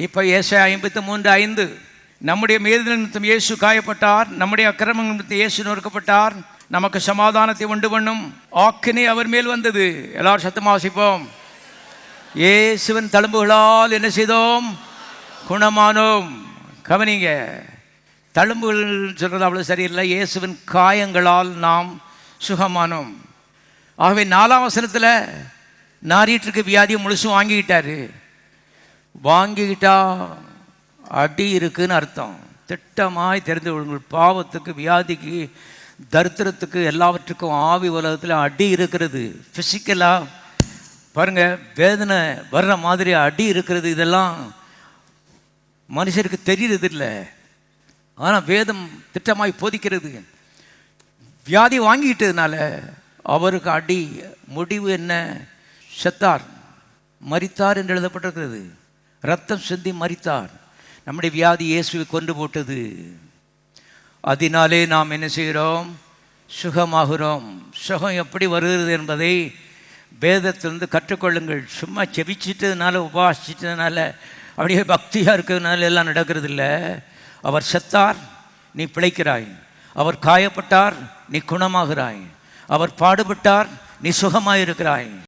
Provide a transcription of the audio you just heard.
இப்போ ஏசாயா 53:5, நம்முடைய மீறுதல் நிமித்தம் இயேசு காயப்பட்டார், நம்முடைய அக்கிரமங்கள் நிமித்தம் இயேசு நொறுக்கப்பட்டார், நமக்கு சமாதானத்தை உண்டு பண்ணும் ஆக்கினை அவர் மேல் வந்தது. எல்லாரும் சத்தமாக வாசிப்போம். இயேசுவின் தழும்புகளால் என்ன செய்தோம்? குணமானோம். கவனிங்க, தழும்புகள் சொல்கிறது அவ்வளோ சரியில்லை. இயேசுவின் காயங்களால் நாம் சுகமானோம். ஆகவே 4ஆம் வசனத்தில் நாரிட்டுக்கு வியாதியை முழுசும் வாங்கிக்கிட்டா அடி இருக்குன்னு அர்த்தம். திட்டமாய் தெரிந்து கொள்ளுங்கள், பாவத்துக்கு, வியாதிக்கு, தரித்திரத்துக்கு, எல்லாவற்றுக்கும் ஆவி உலகத்தில் அடி இருக்கிறது. ஃபிசிக்கலாக பாருங்கள், வேதனை வர்ற மாதிரி அடி இருக்கிறது. இதெல்லாம் மனுஷருக்கு தெரியறது இல்லை, ஆனால் வேதம் திட்டமாய் போதிக்கிறது. வியாதி வாங்கிக்கிட்டதுனால அவருக்கு அடி. முடிவு என்ன? செத்தார், மரித்தார் என்று எழுதப்பட்டிருக்கிறது. ரத்தம் சிந்தி மரித்தார். நம்முடைய வியாதி இயேசுவை கொண்டு போட்டது. அதனாலே நாம் என்ன செய்கிறோம்? சுகமாகிறோம். சுகம் எப்படி வருகிறது என்பதை வேதத்திலிருந்து கற்றுக்கொள்ளுங்கள். சும்மா செபிச்சிட்டதுனால, உபவாசிச்சதுனால, அப்படியே பக்தியாக இருக்கிறதுனால எல்லாம் நடக்கிறது இல்லை. அவர் செத்தார், நீ பிழைக்கிறாய். அவர் காயப்பட்டார், நீ குணமாகிறாய். அவர் பாடுபட்டார், நீ சுகமாயிருக்கிறாய்.